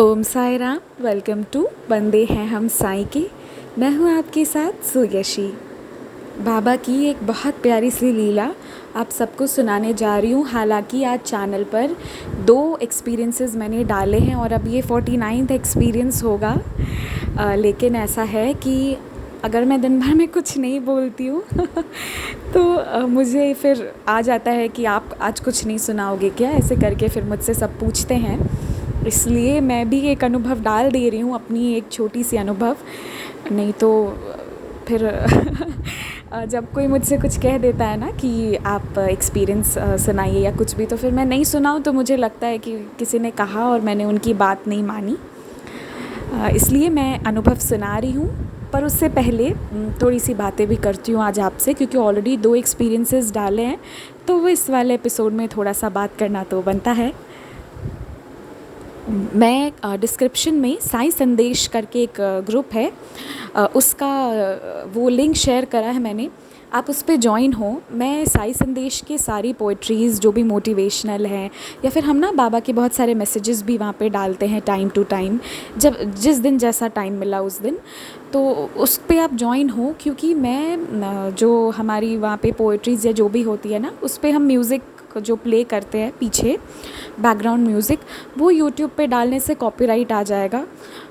Om Sai Ram. Welcome to बंदे हैं हम साईं के। मैं हूँ आपके साथ सुयशी। बाबा की एक बहुत प्यारी सी लीला आप सबको सुनाने जा रही हूँ। हालांकि आज चैनल पर 2 एक्सपीरियंसेस मैंने डाले हैं और अब ये 49th एक्सपीरियंस होगा। लेकिन ऐसा है कि अगर मैं दिन भर में कुछ नहीं बोलती हूँ तो मुझे फिर आ जाता है कि आप आज कुछ नहीं सुनाओगे क्या, ऐसे करके फिर मुझसे सब पूछते हैं। इसलिए मैं भी एक अनुभव डाल दे रही हूँ, अपनी एक छोटी सी अनुभव। नहीं तो फिर जब कोई मुझसे कुछ कह देता है ना कि आप एक्सपीरियंस सुनाइए या कुछ भी, तो फिर मैं नहीं सुनाऊँ तो मुझे लगता है कि किसी ने कहा और मैंने उनकी बात नहीं मानी। इसलिए मैं अनुभव सुना रही हूँ। पर उससे पहले थोड़ी सी बातें भी करती हूँ आज आपसे, क्योंकि ऑलरेडी 2 एक्सपीरियंसेस डाले हैं तो वो इस वाले एपिसोड में थोड़ा सा बात करना तो बनता है। मैं डिस्क्रिप्शन में साई संदेश करके एक ग्रुप है, उसका वो लिंक शेयर करा है मैंने। आप उस पर ज्वाइन हो। मैं साई संदेश के सारी पोइट्रीज़ जो भी मोटिवेशनल हैं, या फिर हम ना बाबा के बहुत सारे मैसेजेस भी वहाँ पे डालते हैं टाइम टू टाइम, जब जिस दिन जैसा टाइम मिला उस दिन, तो उस पे आप ज्वाइन हो। क्योंकि मैं जो हमारी वहाँ पे पोइट्रीज़ या जो भी होती है ना, उस पे हम म्यूज़िक जो प्ले करते हैं पीछे बैकग्राउंड म्यूज़िक, वो यूट्यूब पे डालने से कॉपीराइट आ जाएगा।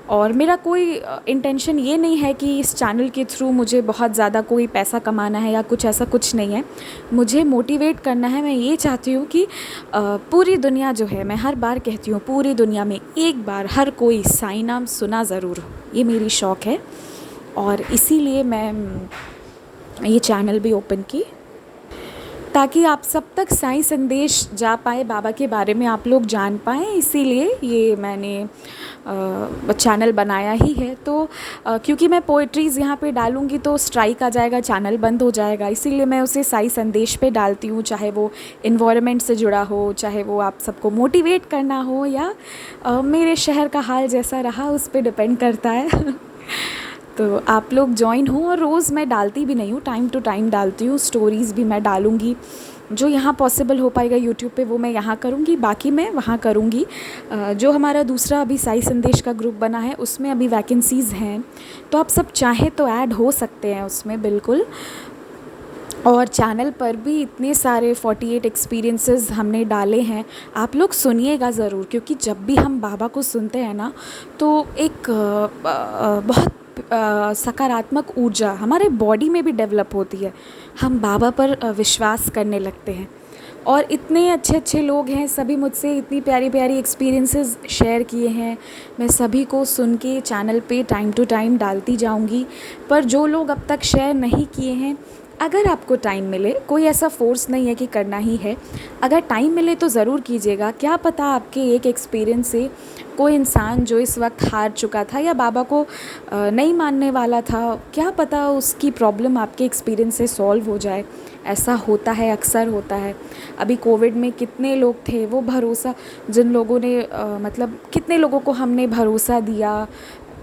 और मेरा कोई इंटेंशन ये नहीं है कि इस चैनल के थ्रू मुझे बहुत ज़्यादा कोई पैसा कमाना है या कुछ ऐसा कुछ नहीं है। मुझे मोटिवेट करना है। मैं ये चाहती हूँ कि पूरी दुनिया जो है, मैं हर बार कहती हूँ, पूरी दुनिया में एक बार हर कोई साईं नाम सुना ज़रूर हो। ये मेरी शौक़ है और इसीलिए मैं ये चैनल भी ओपन की, ताकि आप सब तक साईं संदेश जा पाए, बाबा के बारे में आप लोग जान पाएँ। इसीलिए ये मैंने चैनल बनाया ही है। तो क्योंकि मैं पोइट्रीज़ यहाँ पे डालूँगी तो स्ट्राइक आ जाएगा, चैनल बंद हो जाएगा। इसीलिए मैं उसे साई संदेश पे डालती हूँ, चाहे वो इन्वायरमेंट से जुड़ा हो, चाहे वो आप सबको मोटिवेट करना हो, या मेरे शहर का हाल जैसा रहा उस पर डिपेंड करता है। तो आप लोग ज्वाइन हो। और रोज़ मैं डालती भी नहीं हूँ, टाइम टू टाइम डालती हूँ। स्टोरीज़ भी मैं डालूँगी, जो यहाँ पॉसिबल हो पाएगा यूट्यूब पे वो मैं यहाँ करूँगी, बाकी मैं वहाँ करूँगी। जो हमारा दूसरा अभी साई संदेश का ग्रुप बना है, उसमें अभी वैकेंसीज़ हैं, तो आप सब चाहें तो ऐड हो सकते हैं उसमें, बिल्कुल। और चैनल पर भी इतने सारे 48 एक्सपीरियंसेस हमने डाले हैं, आप लोग सुनिएगा ज़रूर। क्योंकि जब भी हम बाबा को सुनते हैं ना, तो एक बहुत सकारात्मक ऊर्जा हमारे बॉडी में भी डेवलप होती है। हम बाबा पर विश्वास करने लगते हैं। और इतने अच्छे अच्छे लोग हैं, सभी मुझसे इतनी प्यारी प्यारी एक्सपीरियंसेस शेयर किए हैं। मैं सभी को सुन के चैनल पे टाइम टू टाइम डालती जाऊंगी। पर जो लोग अब तक शेयर नहीं किए हैं, अगर आपको टाइम मिले, कोई ऐसा फोर्स नहीं है कि करना ही है, अगर टाइम मिले तो ज़रूर कीजिएगा। क्या पता आपके एक एक्सपीरियंस से कोई इंसान जो इस वक्त हार चुका था या बाबा को नहीं मानने वाला था, क्या पता उसकी प्रॉब्लम आपके एक्सपीरियंस से सॉल्व हो जाए। ऐसा होता है, अक्सर होता है। अभी कोविड में कितने लोग थे, वो भरोसा जिन लोगों ने मतलब कितने लोगों को हमने भरोसा दिया,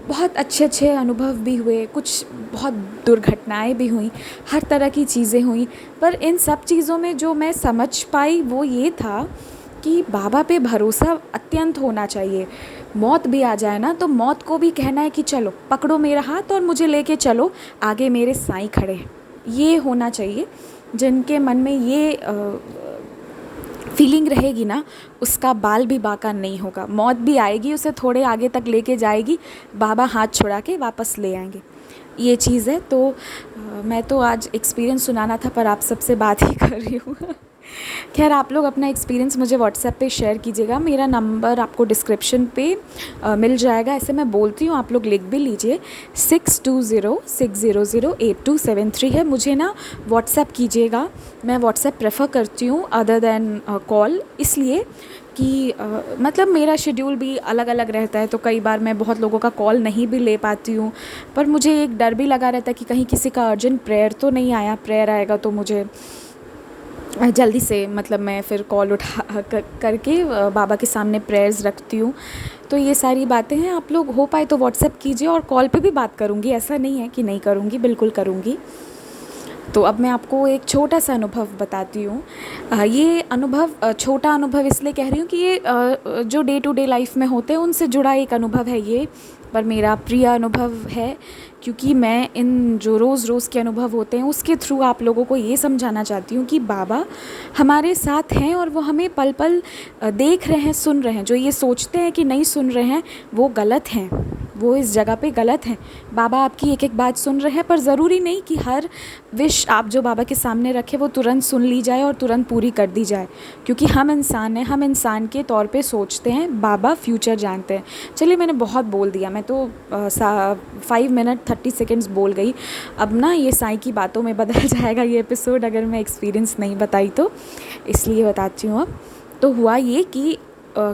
बहुत अच्छे अच्छे अनुभव भी हुए, कुछ बहुत दुर्घटनाएं भी हुई, हर तरह की चीज़ें हुई। पर इन सब चीज़ों में जो मैं समझ पाई वो ये था कि बाबा पे भरोसा अत्यंत होना चाहिए। मौत भी आ जाए ना, तो मौत को भी कहना है कि चलो पकड़ो मेरा हाथ और मुझे लेके चलो, आगे मेरे साईं खड़े हैं। ये होना चाहिए। जिनके मन में ये फीलिंग रहेगी ना, उसका बाल भी बाका नहीं होगा। मौत भी आएगी, उसे थोड़े आगे तक लेके जाएगी, बाबा हाथ छुड़ा के वापस ले आएंगे। ये चीज़ है। तो मैं तो आज एक्सपीरियंस सुनाना था, पर आप सबसे बात ही कर रही हूँ। खैर, आप लोग अपना एक्सपीरियंस मुझे व्हाट्सएप पे शेयर कीजिएगा। मेरा नंबर आपको डिस्क्रिप्शन पे मिल जाएगा। ऐसे मैं बोलती हूँ, आप लोग लिख भी लीजिए। 6206008273 है। मुझे ना व्हाट्सएप कीजिएगा। मैं व्हाट्सएप प्रेफर करती हूँ अदर दैन कॉल, इसलिए कि मतलब मेरा शेड्यूल भी अलग अलग रहता है, तो कई बार मैं बहुत लोगों का कॉल नहीं भी ले पाती हूँ। पर मुझे एक डर भी लगा रहता है कि कहीं किसी का अर्जेंट प्रेयर तो नहीं आया। प्रेयर आएगा तो मुझे जल्दी से, मतलब मैं फिर कॉल उठा करके बाबा के सामने प्रेयर्स रखती हूँ। तो ये सारी बातें हैं। आप लोग हो पाए तो व्हाट्सएप कीजिए, और कॉल पे भी बात करूँगी, ऐसा नहीं है कि नहीं करूँगी, बिल्कुल करूँगी। तो अब मैं आपको एक छोटा सा अनुभव बताती हूँ। ये अनुभव छोटा अनुभव इसलिए कह रही हूँ कि ये जो डे टू डे लाइफ में होते हैं उनसे जुड़ा एक अनुभव है ये, पर मेरा प्रिय अनुभव है, क्योंकि मैं इन जो रोज़ रोज़ के अनुभव होते हैं उसके थ्रू आप लोगों को ये समझाना चाहती हूँ कि बाबा हमारे साथ हैं और वो हमें पल पल देख रहे हैं, सुन रहे हैं। जो ये सोचते हैं कि नहीं सुन रहे हैं वो गलत हैं, वो इस जगह पे गलत हैं। बाबा आपकी एक एक बात सुन रहे हैं, पर ज़रूरी नहीं कि हर विश आप जो बाबा के सामने रखें वो तुरंत सुन ली जाए और तुरंत पूरी कर दी जाए, क्योंकि हम इंसान हैं, हम इंसान के तौर पे सोचते हैं, बाबा फ्यूचर जानते हैं। चलिए मैंने बहुत बोल दिया, मैं तो 5 मिनट 30 सेकेंड्स बोल गई। अब ना ये साईं की बातों में बदल जाएगा ये एपिसोड अगर मैं एक्सपीरियंस नहीं बताई तो, इसलिए बताती हूँ। अब तो हुआ ये कि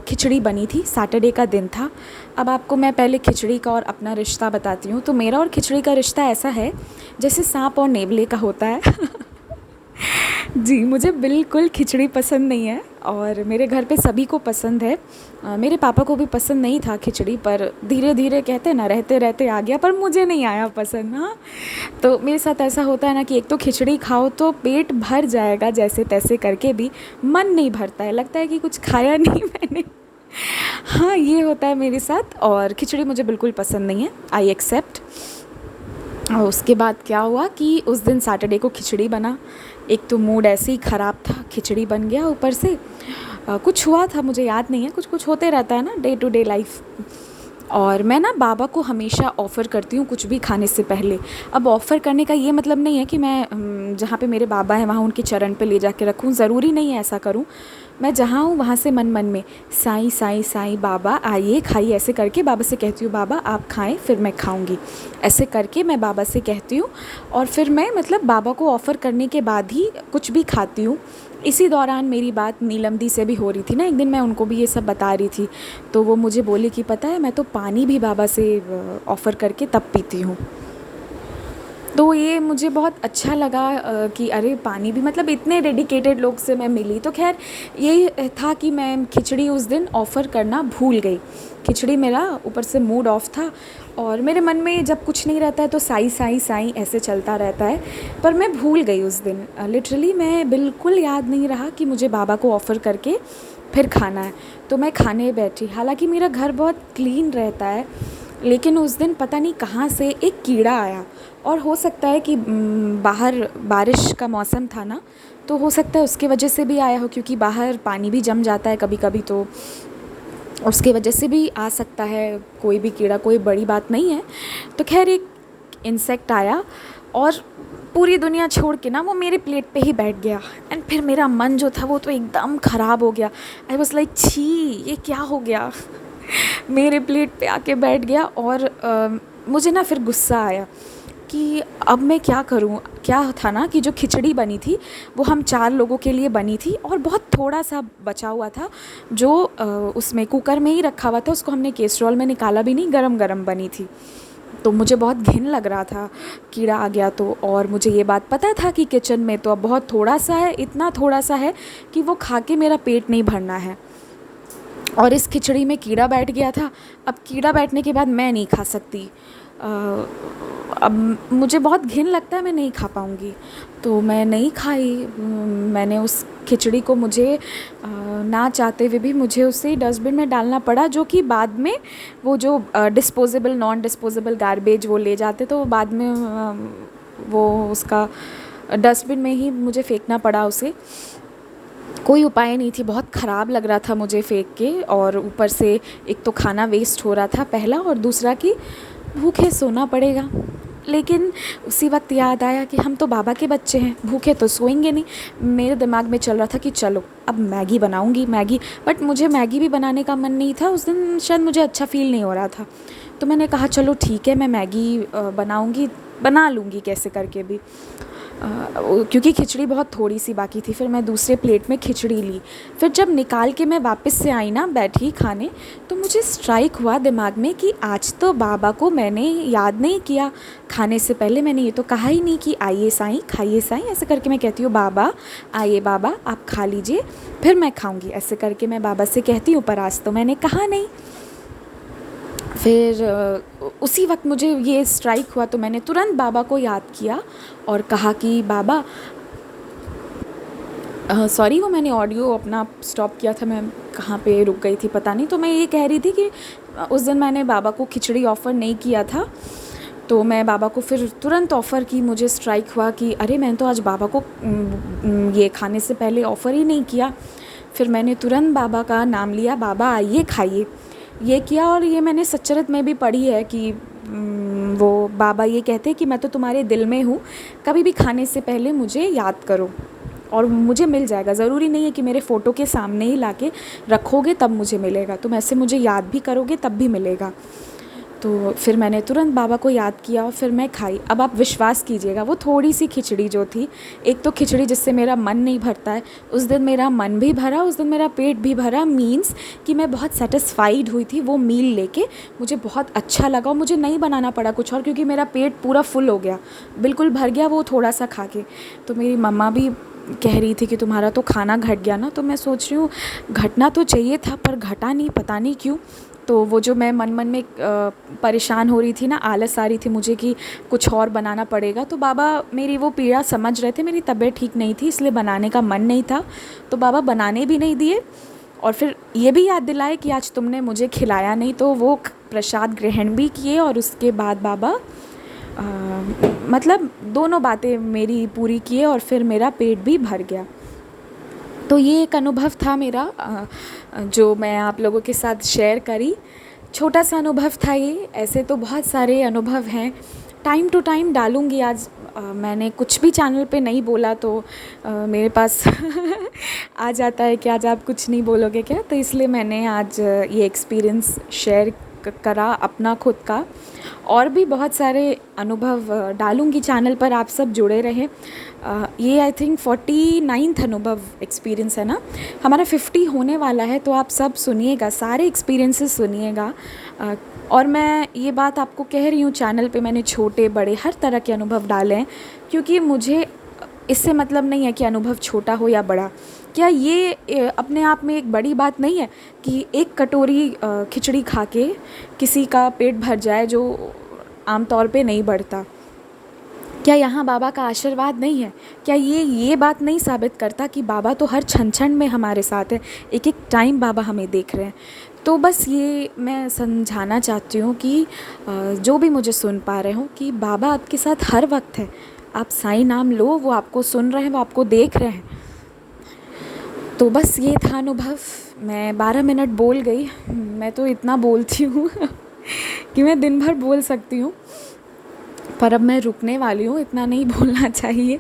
खिचड़ी बनी थी, सैटरडे का दिन था। अब आपको मैं पहले खिचड़ी का और अपना रिश्ता बताती हूँ। तो मेरा और खिचड़ी का रिश्ता ऐसा है जैसे सांप और नेवले का होता है। जी, मुझे बिल्कुल खिचड़ी पसंद नहीं है और मेरे घर पे सभी को पसंद है। मेरे पापा को भी पसंद नहीं था खिचड़ी, पर धीरे धीरे कहते हैं ना, रहते रहते आ गया, पर मुझे नहीं आया पसंद। हाँ, तो मेरे साथ ऐसा होता है ना कि एक तो खिचड़ी खाओ तो पेट भर जाएगा जैसे तैसे करके, भी मन नहीं भरता है, लगता है कि कुछ खाया नहीं मैंने। हाँ, ये होता है मेरे साथ और खिचड़ी मुझे बिल्कुल पसंद नहीं है, आई एक्सेप्ट। और उसके बाद क्या हुआ कि उस दिन सैटरडे को खिचड़ी बना। एक तो मूड ऐसे ही ख़राब था, खिचड़ी बन गया, ऊपर से कुछ हुआ था मुझे याद नहीं है, कुछ कुछ होते रहता है ना डे टू डे लाइफ। और मैं ना बाबा को हमेशा ऑफ़र करती हूँ कुछ भी खाने से पहले। अब ऑफ़र करने का ये मतलब नहीं है कि मैं जहाँ पे मेरे बाबा हैं वहाँ उनके चरण पे ले जाके रखूँ, ज़रूरी नहीं है ऐसा करूँ। मैं जहाँ हूँ वहाँ से मन मन में साईं साईं साईं बाबा आइए खाइए, ऐसे करके बाबा से कहती हूँ बाबा आप खाएं फिर मैं खाऊंगी, ऐसे करके मैं बाबा से कहती हूँ। और फिर मैं मतलब बाबा को ऑफ़र करने के बाद ही कुछ भी खाती हूँ। इसी दौरान मेरी बात नीलम दी से भी हो रही थी ना, एक दिन मैं उनको भी ये सब बता रही थी, तो वो मुझे बोली कि पता है मैं तो पानी भी बाबा से ऑफ़र करके तब पीती हूँ। तो ये मुझे बहुत अच्छा लगा कि अरे पानी भी, मतलब इतने डेडिकेटेड लोग से मैं मिली। तो खैर ये था कि मैं खिचड़ी उस दिन ऑफ़र करना भूल गई। खिचड़ी मेरा ऊपर से मूड ऑफ था और मेरे मन में जब कुछ नहीं रहता है तो साईं साईं साईं ऐसे चलता रहता है, पर मैं भूल गई उस दिन। लिटरली मैं बिल्कुल याद नहीं रहा कि मुझे बाबा को ऑफ़र करके फिर खाना है। तो मैं खाने बैठी, हालांकि मेरा घर बहुत क्लीन रहता है, लेकिन उस दिन पता नहीं कहाँ से एक कीड़ा आया। और हो सकता है कि बाहर बारिश का मौसम था ना, तो हो सकता है उसके वजह से भी आया हो, क्योंकि बाहर पानी भी जम जाता है कभी कभी, तो उसके वजह से भी आ सकता है कोई भी कीड़ा, कोई बड़ी बात नहीं है। तो खैर एक इंसेक्ट आया और पूरी दुनिया छोड़ के ना वो मेरे प्लेट पे ही बैठ गया। एंड फिर मेरा मन जो था वो तो एकदम ख़राब हो गया। आई वॉज लाइक छी, ये क्या हो गया। मेरे प्लेट पे आके बैठ गया और मुझे ना फिर गुस्सा आया कि अब मैं क्या करूं। क्या था ना कि जो खिचड़ी बनी थी वो हम 4 लोगों के लिए बनी थी और बहुत थोड़ा सा बचा हुआ था, जो उसमें कुकर में ही रखा हुआ था, उसको हमने कैसरोल में निकाला भी नहीं, गरम गरम बनी थी। तो मुझे बहुत घिन लग रहा था कीड़ा आ गया तो, और मुझे ये बात पता था कि किचन में तो अब बहुत थोड़ा सा है, इतना थोड़ा सा है कि वो खा के मेरा पेट नहीं भरना है। और इस खिचड़ी में कीड़ा बैठ गया था। अब कीड़ा बैठने के बाद मैं नहीं खा सकती। अब मुझे बहुत घिन लगता है, मैं नहीं खा पाऊँगी, तो मैं नहीं खाई। मैंने उस खिचड़ी को, मुझे ना चाहते हुए भी मुझे उसे डस्टबिन में डालना पड़ा, जो कि बाद में वो जो डिस्पोजेबल नॉन डिस्पोजेबल गार्बेज वो ले जाते, तो बाद में वो उसका डस्टबिन में ही मुझे फेंकना पड़ा उसे। कोई उपाय नहीं थी, बहुत ख़राब लग रहा था मुझे फेंक के, और ऊपर से एक तो खाना वेस्ट हो रहा था पहला, और दूसरा कि भूखे सोना पड़ेगा। लेकिन उसी वक्त याद आया कि हम तो बाबा के बच्चे हैं, भूखे तो सोएंगे नहीं। मेरे दिमाग में चल रहा था कि चलो अब मैगी बनाऊंगी, मैगी। बट मुझे मैगी भी बनाने का मन नहीं था उस दिन, शायद मुझे अच्छा फ़ील नहीं हो रहा था। तो मैंने कहा चलो ठीक है, मैं मैगी बनाऊंगी, बना लूँगी कैसे करके भी, क्योंकि खिचड़ी बहुत थोड़ी सी बाकी थी। फिर मैं दूसरे प्लेट में खिचड़ी ली। फिर जब निकाल के मैं वापस से आई ना, बैठी खाने, तो मुझे स्ट्राइक हुआ दिमाग में कि आज तो बाबा को मैंने याद नहीं किया। खाने से पहले मैंने ये तो कहा ही नहीं कि आइए साईं, खाइए साईं, ऐसे करके मैं कहती हूँ बाबा आइए बाबा आप खा लीजिए फिर मैं खाऊँगी, ऐसे करके मैं बाबा से कहती हूँ, पर आज तो मैंने कहा नहीं। फिर उसी वक्त मुझे ये स्ट्राइक हुआ, तो मैंने तुरंत बाबा को याद किया और कहा कि बाबा, सॉरी, वो मैंने ऑडियो अपना स्टॉप किया था, मैं कहाँ पे रुक गई थी पता नहीं। तो मैं ये कह रही थी कि उस दिन मैंने बाबा को खिचड़ी ऑफ़र नहीं किया था, तो मैं बाबा को फिर तुरंत ऑफ़र की। मुझे स्ट्राइक हुआ कि अरे मैंने तो आज बाबा को ये खाने से पहले ऑफ़र ही नहीं किया। फिर मैंने तुरंत बाबा का नाम लिया, बाबा आइए खाइए, ये किया। और ये मैंने सच्चरित में भी पढ़ी है कि वो बाबा ये कहते हैं कि मैं तो तुम्हारे दिल में हूँ, कभी भी खाने से पहले मुझे याद करो और मुझे मिल जाएगा। ज़रूरी नहीं है कि मेरे फ़ोटो के सामने ही लाके रखोगे तब मुझे मिलेगा, तुम ऐसे मुझे याद भी करोगे तब भी मिलेगा। तो फिर मैंने तुरंत बाबा को याद किया और फिर मैं खाई। अब आप विश्वास कीजिएगा, वो थोड़ी सी खिचड़ी जो थी, एक तो खिचड़ी जिससे मेरा मन नहीं भरता है, उस दिन मेरा मन भी भरा, उस दिन मेरा पेट भी भरा। मीन्स कि मैं बहुत सेटिस्फाइड हुई थी वो मील लेके, मुझे बहुत अच्छा लगा और मुझे नहीं बनाना पड़ा कुछ और, क्योंकि मेरा पेट पूरा फुल हो गया, बिल्कुल भर गया वो थोड़ा सा खा के। तो मेरी मम्मा भी कह रही थी कि तुम्हारा तो खाना घट गया ना। तो मैं सोच रही हूँ घटना तो चाहिए था पर घटा नहीं, पता नहीं क्यों। तो वो जो मैं मन मन में परेशान हो रही थी ना, आलस आ रही थी मुझे कि कुछ और बनाना पड़ेगा, तो बाबा मेरी वो पीड़ा समझ रहे थे। मेरी तबीयत ठीक नहीं थी इसलिए बनाने का मन नहीं था, तो बाबा बनाने भी नहीं दिए और फिर ये भी याद दिलाए कि आज तुमने मुझे खिलाया नहीं। तो वो प्रसाद ग्रहण भी किए और उसके बाद बाबा मतलब दोनों बातें मेरी पूरी किए और फिर मेरा पेट भी भर गया। तो ये एक अनुभव था मेरा जो मैं आप लोगों के साथ शेयर करी। छोटा सा अनुभव था ये, ऐसे तो बहुत सारे अनुभव हैं, टाइम टू टाइम डालूँगी। आज मैंने कुछ भी चैनल पे नहीं बोला तो मेरे पास आ जाता है कि आज आप कुछ नहीं बोलोगे क्या, तो इसलिए मैंने आज ये एक्सपीरियंस शेयर करा अपना खुद का। और भी बहुत सारे अनुभव डालूँगी चैनल पर, आप सब जुड़े रहें। ये आई थिंक 49th अनुभव एक्सपीरियंस है ना, हमारा 50 होने वाला है, तो आप सब सुनिएगा, सारे एक्सपीरियंसेस सुनिएगा। और मैं ये बात आपको कह रही हूँ, चैनल पे मैंने छोटे बड़े हर तरह के अनुभव डाले हैं, क्योंकि मुझे इससे मतलब नहीं है कि अनुभव छोटा हो या बड़ा। क्या ये अपने आप में एक बड़ी बात नहीं है कि एक कटोरी खिचड़ी खा के किसी का पेट भर जाए जो आम तौर पे नहीं बढ़ता? क्या यहाँ बाबा का आशीर्वाद नहीं है? क्या ये बात नहीं साबित करता कि बाबा तो हर क्षण क्षण में हमारे साथ है, एक एक टाइम बाबा हमें देख रहे हैं? तो बस ये मैं समझाना चाहती हूँ कि जो भी मुझे सुन पा रहे हो कि बाबा आपके साथ हर वक्त है। आप साईं नाम लो, वो आपको सुन रहे हैं, वो आपको देख रहे हैं। तो बस ये था अनुभव। मैं 12 मिनट बोल गई, मैं तो इतना बोलती हूँ कि मैं दिन भर बोल सकती हूँ, पर अब मैं रुकने वाली हूँ, इतना नहीं बोलना चाहिए।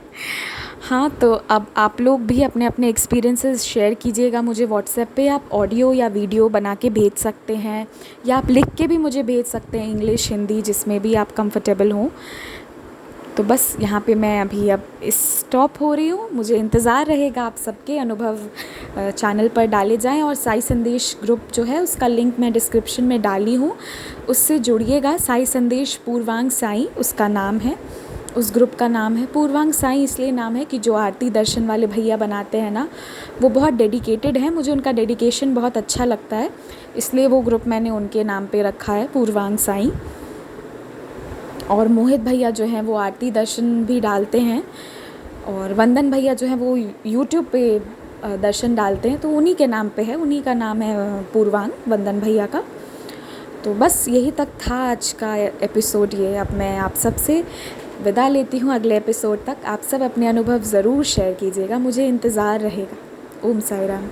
हाँ, तो अब आप लोग भी अपने अपने एक्सपीरियंसेस शेयर कीजिएगा मुझे व्हाट्सएप पे। आप ऑडियो या वीडियो बना के भेज सकते हैं या आप लिख के भी मुझे भेज सकते हैं, इंग्लिश हिंदी जिसमें भी आप कंफर्टेबल हों। तो बस यहाँ पे मैं अभी अब स्टॉप हो रही हूँ। मुझे इंतज़ार रहेगा आप सबके अनुभव चैनल पर डाले जाएं, और साई संदेश ग्रुप जो है उसका लिंक मैं डिस्क्रिप्शन में डाली हूँ, उससे जुड़िएगा। साई संदेश पूर्वांग साई उसका नाम है, उस ग्रुप का नाम है। पूर्वांग साई इसलिए नाम है कि जो आरती दर्शन वाले भैया बनाते हैं ना, वो बहुत डेडिकेटेड हैं, मुझे उनका डेडिकेशन बहुत अच्छा लगता है, इसलिए वो ग्रुप मैंने उनके नाम पे रखा है, पूर्वांग साई। और मोहित भैया जो हैं वो आरती दर्शन भी डालते हैं, और वंदन भैया जो हैं वो यूट्यूब पे दर्शन डालते हैं, तो उन्हीं के नाम पे है, उन्हीं का नाम है पूर्वांग, वंदन भैया का। तो बस यही तक था आज का एपिसोड ये। अब मैं आप सब से विदा लेती हूँ, अगले एपिसोड तक आप सब अपने अनुभव ज़रूर शेयर कीजिएगा, मुझे इंतज़ार रहेगा। ओम साई राम।